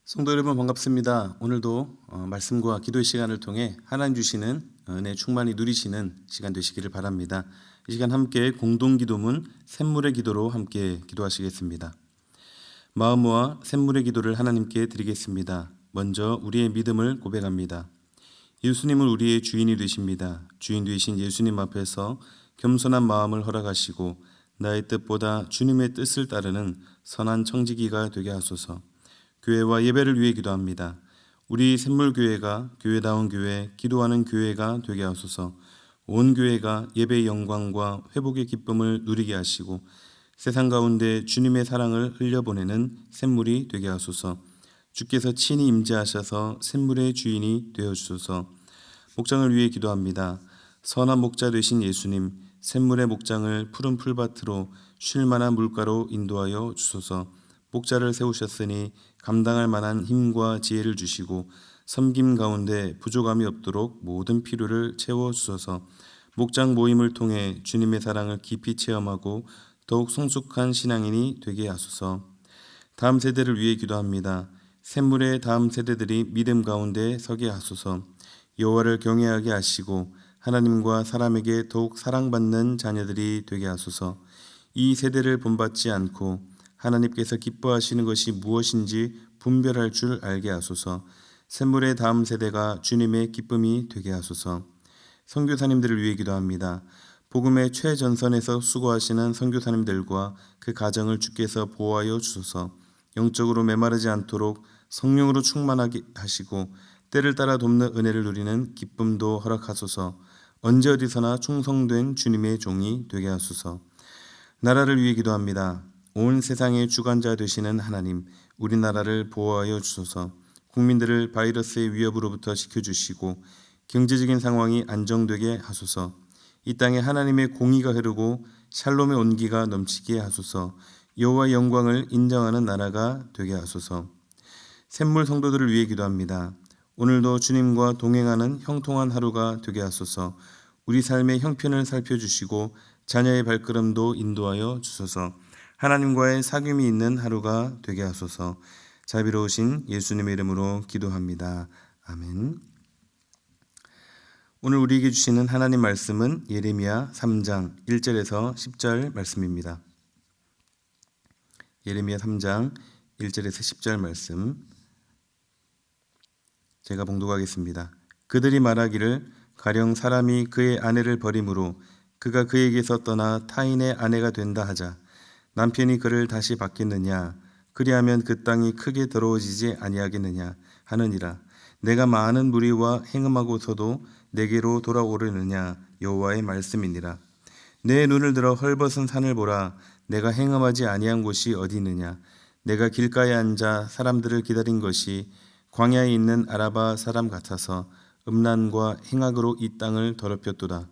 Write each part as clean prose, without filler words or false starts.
성도 여러분 반갑습니다. 오늘도 말씀과 기도의 시간을 통해 하나님 주시는 은혜 충만히 누리시는 시간 되시기를 바랍니다. 이 시간 함께 공동기도문 샘물의 기도로 함께 기도하시겠습니다. 마음 모아 샘물의 기도를 하나님께 드리겠습니다. 먼저 우리의 믿음을 고백합니다. 예수님은 우리의 주인이 되십니다. 주인 되신 예수님 앞에서 겸손한 마음을 허락하시고 나의 뜻보다 주님의 뜻을 따르는 선한 청지기가 되게 하소서. 교회와 예배를 위해 기도합니다. 우리 샘물교회가 교회다운 교회, 기도하는 교회가 되게 하소서. 온 교회가 예배의 영광과 회복의 기쁨을 누리게 하시고 세상 가운데 주님의 사랑을 흘려보내는 샘물이 되게 하소서. 주께서 친히 임재하셔서 샘물의 주인이 되어주소서. 목장을 위해 기도합니다. 선한 목자 되신 예수님, 샘물의 목장을 푸른 풀밭으로 쉴 만한 물가로 인도하여 주소서. 목자를 세우셨으니 감당할 만한 힘과 지혜를 주시고 섬김 가운데 부족함이 없도록 모든 필요를 채워주소서. 목장 모임을 통해 주님의 사랑을 깊이 체험하고 더욱 성숙한 신앙인이 되게 하소서. 다음 세대를 위해 기도합니다. 샘물의 다음 세대들이 믿음 가운데 서게 하소서. 여호와를 경외하게 하시고 하나님과 사람에게 더욱 사랑받는 자녀들이 되게 하소서. 이 세대를 본받지 않고 하나님께서 기뻐하시는 것이 무엇인지 분별할 줄 알게 하소서. 샘물의 다음 세대가 주님의 기쁨이 되게 하소서. 선교사님들을 위해 기도합니다. 복음의 최전선에서 수고하시는 선교사님들과 그 가정을 주께서 보호하여 주소서. 영적으로 메마르지 않도록 성령으로 충만하게 하시고 때를 따라 돕는 은혜를 누리는 기쁨도 허락하소서. 언제 어디서나 충성된 주님의 종이 되게 하소서. 나라를 위해 기도합니다. 온 세상의 주관자 되시는 하나님, 우리나라를 보호하여 주소서. 국민들을 바이러스의 위협으로부터 지켜주시고 경제적인 상황이 안정되게 하소서. 이 땅에 하나님의 공의가 흐르고 샬롬의 온기가 넘치게 하소서. 여호와의 영광을 인정하는 나라가 되게 하소서. 샘물 성도들을 위해 기도합니다. 오늘도 주님과 동행하는 형통한 하루가 되게 하소서. 우리 삶의 형편을 살펴주시고 자녀의 발걸음도 인도하여 주소서. 하나님과의 사귐이 있는 하루가 되게 하소서. 자비로우신 예수님의 이름으로 기도합니다. 아멘. 오늘 우리에게 주시는 하나님 말씀은 예레미야 3장 1절에서 10절 말씀입니다. 예레미야 3장 1절에서 10절 말씀 제가 봉독하겠습니다. 그들이 말하기를 가령 사람이 그의 아내를 버림으로 그가 그에게서 떠나 타인의 아내가 된다 하자. 남편이 그를 다시 받겠느냐? 그리하면 그 땅이 크게 더러워지지 아니하겠느냐 하느니라. 내가 많은 무리와 행음하고서도 내게로 돌아오려느냐? 여호와의 말씀이니라. 내 눈을 들어 헐벗은 산을 보라. 내가 행음하지 아니한 곳이 어디 있느냐? 내가 길가에 앉아 사람들을 기다린 것이 광야에 있는 아라바 사람 같아서 음란과 행악으로 이 땅을 더럽혔도다.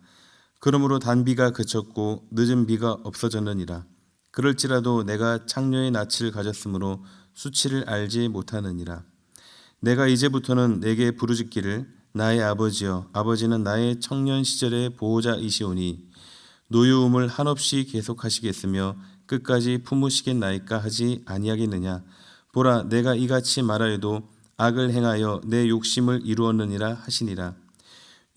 그러므로 단비가 그쳤고 늦은 비가 없어졌느니라. 그럴지라도 내가 창녀의 낯을 가졌으므로 수치를 알지 못하느니라. 내가 이제부터는 내게 부르짖기를 나의 아버지여, 아버지는 나의 청년 시절의 보호자이시오니 노여움을 한없이 계속하시겠으며 끝까지 품으시겠나이까 하지 아니하겠느냐. 보라, 내가 이같이 말하여도 악을 행하여 내 욕심을 이루었느니라 하시니라.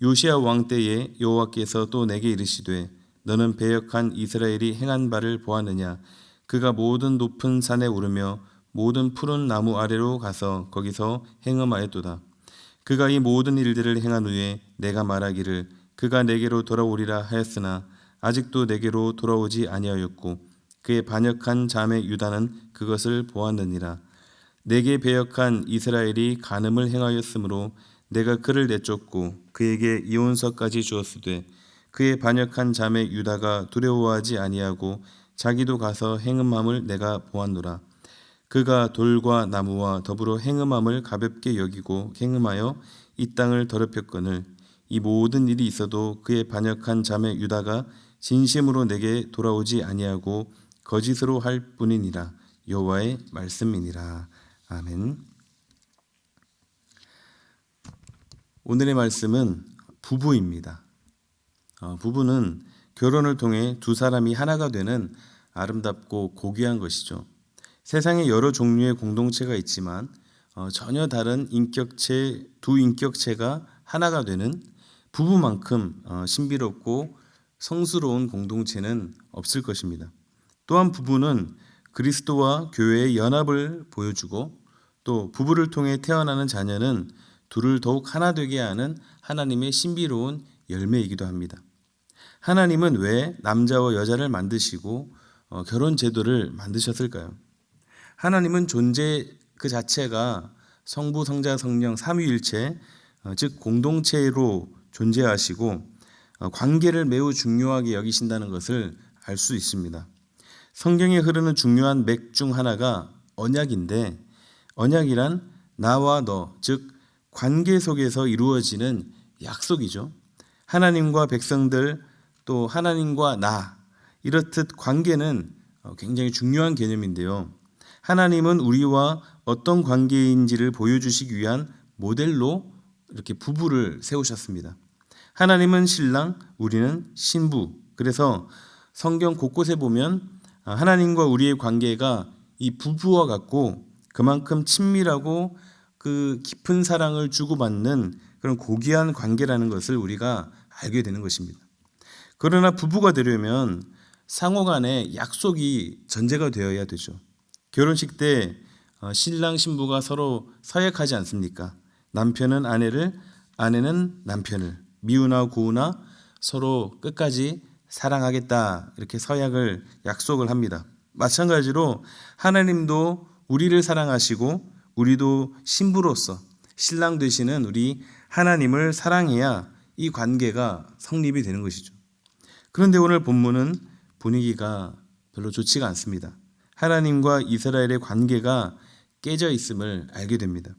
요시야 왕 때에 여호와께서 또 내게 이르시되 너는 배역한 이스라엘이 행한 바를 보았느냐? 그가 모든 높은 산에 오르며 모든 푸른 나무 아래로 가서 거기서 행음하였도다. 그가 이 모든 일들을 행한 후에 내가 말하기를 그가 내게로 돌아오리라 하였으나 아직도 내게로 돌아오지 아니하였고 그의 반역한 자매 유다는 그것을 보았느니라. 내게 배역한 이스라엘이 간음을 행하였으므로 내가 그를 내쫓고 그에게 이혼서까지 주었으되 그의 반역한 자매 유다가 두려워하지 아니하고 자기도 가서 행음함을 내가 보았노라. 그가 돌과 나무와 더불어 행음함을 가볍게 여기고 행음하여 이 땅을 더럽혔거늘 이 모든 일이 있어도 그의 반역한 자매 유다가 진심으로 내게 돌아오지 아니하고 거짓으로 할 뿐이니라. 여호와의 말씀이니라. 아멘. 오늘의 말씀은 부부입니다. 부부는 결혼을 통해 두 사람이 하나가 되는 아름답고 고귀한 것이죠. 세상에 여러 종류의 공동체가 있지만 전혀 다른 인격체, 두 인격체가 하나가 되는 부부만큼 신비롭고 성스러운 공동체는 없을 것입니다. 또한 부부는 그리스도와 교회의 연합을 보여주고 또 부부를 통해 태어나는 자녀는 둘을 더욱 하나 되게 하는 하나님의 신비로운 열매이기도 합니다. 하나님은 왜 남자와 여자를 만드시고 결혼 제도를 만드셨을까요? 하나님은 존재 그 자체가 성부, 성자, 성령 삼위일체, 즉 공동체로 존재하시고 관계를 매우 중요하게 여기신다는 것을 알 수 있습니다. 성경에 흐르는 중요한 맥 중 하나가 언약인데, 언약이란 나와 너, 즉 관계 속에서 이루어지는 약속이죠. 하나님과 백성들, 또 하나님과 나, 이렇듯 관계는 굉장히 중요한 개념인데요. 하나님은 우리와 어떤 관계인지를 보여주시기 위한 모델로 이렇게 부부를 세우셨습니다. 하나님은 신랑, 우리는 신부. 그래서 성경 곳곳에 보면 하나님과 우리의 관계가 이 부부와 같고 그만큼 친밀하고 그 깊은 사랑을 주고받는 그런 고귀한 관계라는 것을 우리가 알게 되는 것입니다. 그러나 부부가 되려면 상호 간에 약속이 전제가 되어야 되죠. 결혼식 때 신랑 신부가 서로 서약하지 않습니까? 남편은 아내를, 아내는 남편을 미우나 고우나 서로 끝까지 사랑하겠다, 이렇게 서약을 약속을 합니다. 마찬가지로 하나님도 우리를 사랑하시고 우리도 신부로서 신랑 되시는 우리 하나님을 사랑해야 이 관계가 성립이 되는 것이죠. 그런데 오늘 본문은 분위기가 별로 좋지가 않습니다. 하나님과 이스라엘의 관계가 깨져 있음을 알게 됩니다.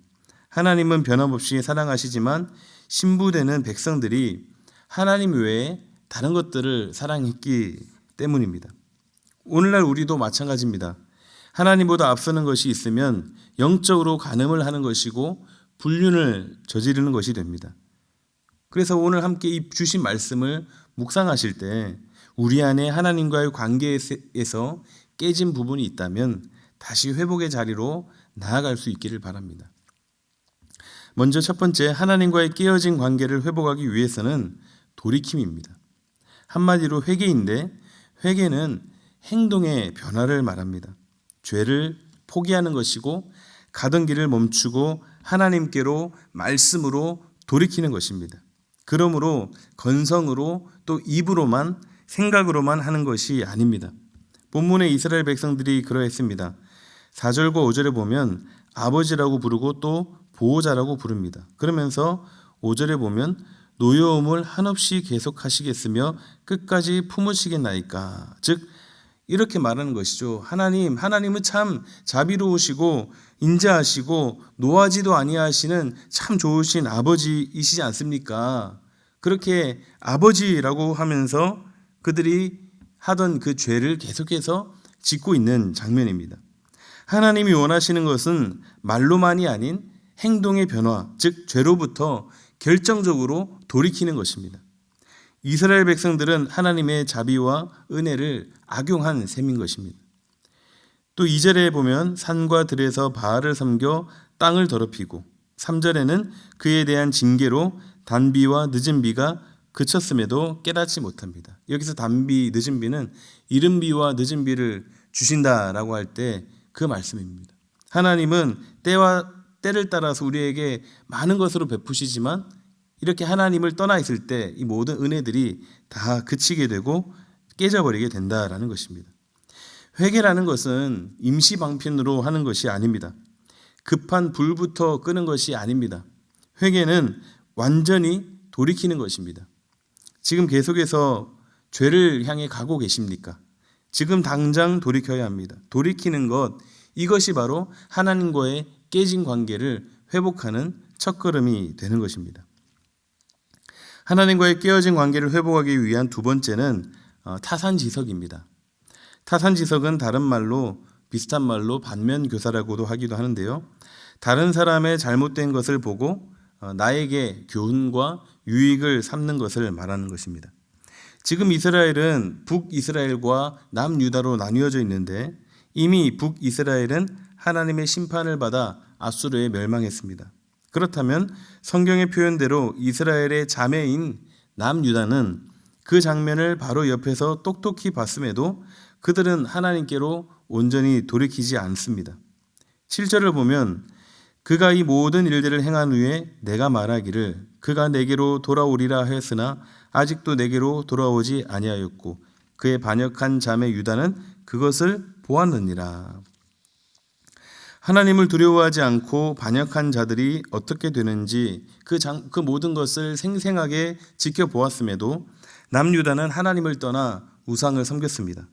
하나님은 변함없이 사랑하시지만 신부되는 백성들이 하나님 외에 다른 것들을 사랑했기 때문입니다. 오늘날 우리도 마찬가지입니다. 하나님보다 앞서는 것이 있으면 영적으로 간음을 하는 것이고 불륜을 저지르는 것이 됩니다. 그래서 오늘 함께 이 주신 말씀을 묵상하실 때 우리 안에 하나님과의 관계에서 깨진 부분이 있다면 다시 회복의 자리로 나아갈 수 있기를 바랍니다. 먼저 첫 번째, 하나님과의 깨어진 관계를 회복하기 위해서는 돌이킴입니다. 한마디로 회개인데, 회개는 행동의 변화를 말합니다. 죄를 포기하는 것이고 가던 길을 멈추고 하나님께로 말씀으로 돌이키는 것입니다. 그러므로 건성으로 또 입으로만 생각으로만 하는 것이 아닙니다. 본문의 이스라엘 백성들이 그러했습니다. 4절과 5절에 보면 아버지라고 부르고 또 보호자라고 부릅니다. 그러면서 5절에 보면 노여움을 한없이 계속하시겠으며 끝까지 품으시겠나이까. 즉 이렇게 말하는 것이죠. 하나님은 참 자비로우시고 인자하시고 노하지도 아니하시는 참 좋으신 아버지이시지 않습니까? 그렇게 아버지라고 하면서 그들이 하던 그 죄를 계속해서 짓고 있는 장면입니다. 하나님이 원하시는 것은 말로만이 아닌 행동의 변화, 즉 죄로부터 결정적으로 돌이키는 것입니다. 이스라엘 백성들은 하나님의 자비와 은혜를 악용한 셈인 것입니다. 또 2절에 보면 산과 들에서 바알을 섬겨 땅을 더럽히고 3절에는 그에 대한 징계로 단비와 늦은 비가 그쳤음에도 깨닫지 못합니다. 여기서 단비, 늦은 비는 이른 비와 늦은 비를 주신다라고 할 때 그 말씀입니다. 하나님은 때를 따라서 우리에게 많은 것으로 베푸시지만 이렇게 하나님을 떠나 있을 때 이 모든 은혜들이 다 그치게 되고 깨져버리게 된다라는 것입니다. 회개라는 것은 임시방편으로 하는 것이 아닙니다. 급한 불부터 끄는 것이 아닙니다. 회개는 완전히 돌이키는 것입니다. 지금 계속해서 죄를 향해 가고 계십니까? 지금 당장 돌이켜야 합니다. 돌이키는 것, 이것이 바로 하나님과의 깨진 관계를 회복하는 첫걸음이 되는 것입니다. 하나님과의 깨어진 관계를 회복하기 위한 두 번째는 타산지석입니다. 타산지석은 다른 말로 비슷한 말로 반면교사라고도 하기도 하는데요. 다른 사람의 잘못된 것을 보고 나에게 교훈과 유익을 삼는 것을 말하는 것입니다. 지금 이스라엘은 북이스라엘과 남유다로 나뉘어져 있는데 이미 북이스라엘은 하나님의 심판을 받아 앗수르에 멸망했습니다. 그렇다면 성경의 표현대로 이스라엘의 자매인 남유다는 그 장면을 바로 옆에서 똑똑히 봤음에도 그들은 하나님께로 온전히 돌이키지 않습니다. 7절을 보면 그가 이 모든 일들을 행한 후에 내가 말하기를 그가 내게로 돌아오리라 하였으나 아직도 내게로 돌아오지 아니하였고 그의 반역한 자매 유다는 그것을 보았느니라. 하나님을 두려워하지 않고 반역한 자들이 어떻게 되는지 그 모든 것을 생생하게 지켜보았음에도 남유다는 하나님을 떠나 우상을 섬겼습니다.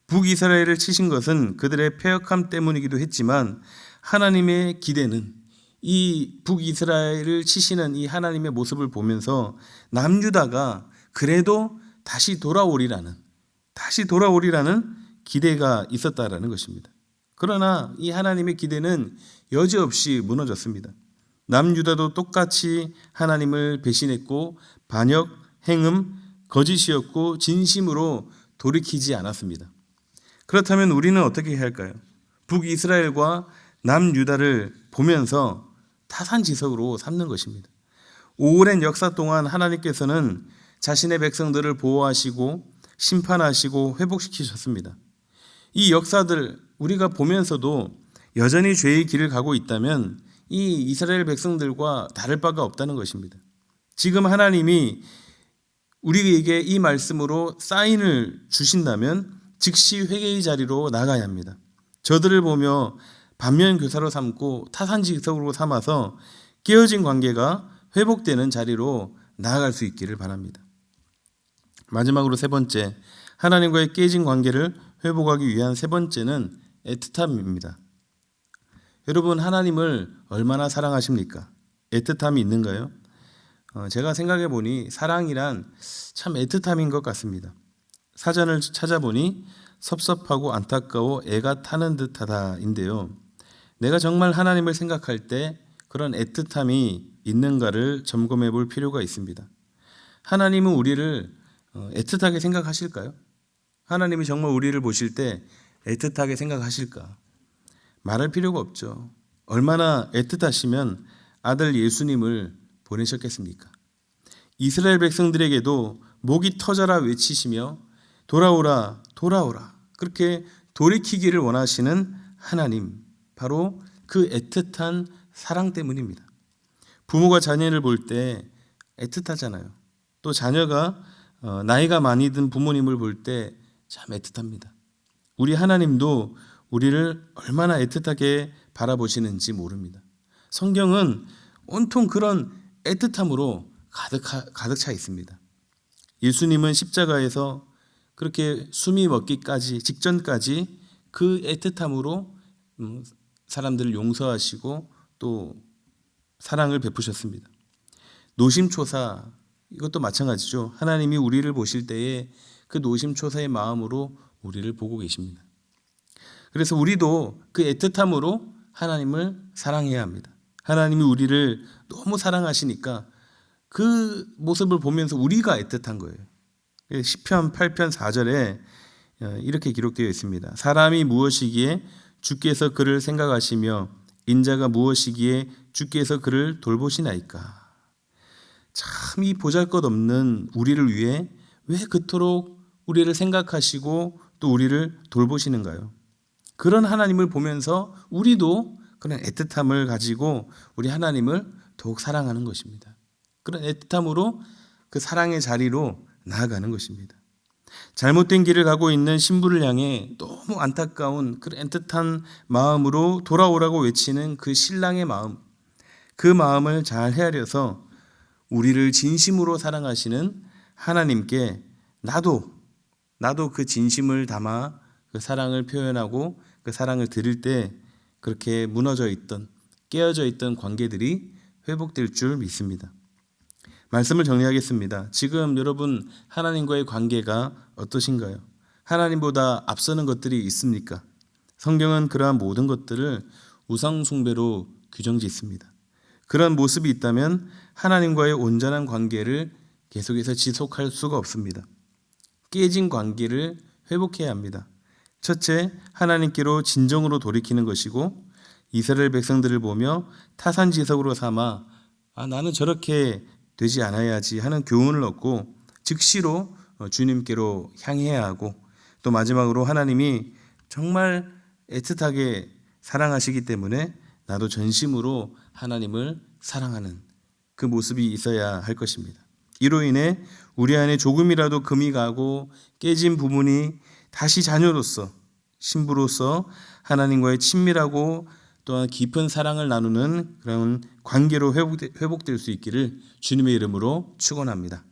북이스라엘을 치신 것은 그들의 패역함 때문이기도 했지만 하나님의 기대는 이 북이스라엘을 치시는 이 하나님의 모습을 보면서 남유다가 그래도 다시 돌아오리라는 기대가 있었다라는 것입니다. 그러나 이 하나님의 기대는 여지없이 무너졌습니다. 남유다도 똑같이 하나님을 배신했고 반역, 행음, 거짓이었고 진심으로 돌이키지 않았습니다. 그렇다면 우리는 어떻게 해야 할까요? 북이스라엘과 남유다를 보면서 타산지석으로 삼는 것입니다. 오랜 역사 동안 하나님께서는 자신의 백성들을 보호하시고 심판하시고 회복시키셨습니다. 이 역사들 우리가 보면서도 여전히 죄의 길을 가고 있다면 이 이스라엘 백성들과 다를 바가 없다는 것입니다. 지금 하나님이 우리에게 이 말씀으로 사인을 주신다면 즉시 회개의 자리로 나가야 합니다. 저들을 보며 반면교사로 삼고 타산지석으로 삼아서 깨어진 관계가 회복되는 자리로 나아갈 수 있기를 바랍니다. 마지막으로 세 번째, 하나님과의 깨진 관계를 회복하기 위한 세 번째는 애틋함입니다. 여러분, 하나님을 얼마나 사랑하십니까? 애틋함이 있는가요? 제가 생각해 보니 사랑이란 참 애틋함인 것 같습니다. 사전을 찾아보니 섭섭하고 안타까워 애가 타는 듯하다인데요. 내가 정말 하나님을 생각할 때 그런 애틋함이 있는가를 점검해 볼 필요가 있습니다. 하나님은 우리를 애틋하게 생각하실까요? 하나님이 정말 우리를 보실 때 애틋하게 생각하실까? 말할 필요가 없죠. 얼마나 애틋하시면 아들 예수님을 보내셨겠습니까? 이스라엘 백성들에게도 목이 터져라 외치시며 돌아오라 돌아오라 그렇게 돌이키기를 원하시는 하나님, 바로 그 애틋한 사랑 때문입니다. 부모가 자녀를 볼 때 애틋하잖아요. 또 자녀가 나이가 많이 든 부모님을 볼 때 참 애틋합니다. 우리 하나님도 우리를 얼마나 애틋하게 바라보시는지 모릅니다. 성경은 온통 그런 애틋함으로 가득 차 있습니다. 예수님은 십자가에서 그렇게 숨이 멎기까지 직전까지 그 애틋함으로 사람들을 용서하시고 또 사랑을 베푸셨습니다. 노심초사, 이것도 마찬가지죠. 하나님이 우리를 보실 때에 그 노심초사의 마음으로 우리를 보고 계십니다. 그래서 우리도 그 애틋함으로 하나님을 사랑해야 합니다. 하나님이 우리를 너무 사랑하시니까 그 모습을 보면서 우리가 애틋한 거예요. 시편 8편 4절에 이렇게 기록되어 있습니다. 사람이 무엇이기에 주께서 그를 생각하시며 인자가 무엇이기에 주께서 그를 돌보시나이까. 참 이 보잘것없는 우리를 위해 왜 그토록 우리를 생각하시고 또 우리를 돌보시는가요? 그런 하나님을 보면서 우리도 그런 애틋함을 가지고 우리 하나님을 더욱 사랑하는 것입니다. 그런 애틋함으로 그 사랑의 자리로 나아가는 것입니다. 잘못된 길을 가고 있는 신부를 향해 너무 안타까운 그 애틋한 마음으로 돌아오라고 외치는 그 신랑의 마음, 그 마음을 잘 헤아려서 우리를 진심으로 사랑하시는 하나님께 나도 그 진심을 담아 그 사랑을 표현하고 그 사랑을 드릴 때 그렇게 무너져 있던, 깨어져 있던 관계들이 회복될 줄 믿습니다. 말씀을 정리하겠습니다. 지금 여러분 하나님과의 관계가 어떠신가요? 하나님보다 앞서는 것들이 있습니까? 성경은 그러한 모든 것들을 우상 숭배로 규정짓습니다. 그런 모습이 있다면 하나님과의 온전한 관계를 계속해서 지속할 수가 없습니다. 깨진 관계를 회복해야 합니다. 첫째, 하나님께로 진정으로 돌이키는 것이고 이스라엘 백성들을 보며 타산지석으로 삼아 나는 저렇게 되지 않아야지 하는 교훈을 얻고 즉시로 주님께로 향해야 하고, 또 마지막으로 하나님이 정말 애틋하게 사랑하시기 때문에 나도 전심으로 하나님을 사랑하는 그 모습이 있어야 할 것입니다. 이로 인해 우리 안에 조금이라도 금이 가고 깨진 부분이 다시 자녀로서, 신부로서 하나님과의 친밀하고 또한 깊은 사랑을 나누는 그런 관계로 회복될 수 있기를 주님의 이름으로 축원합니다.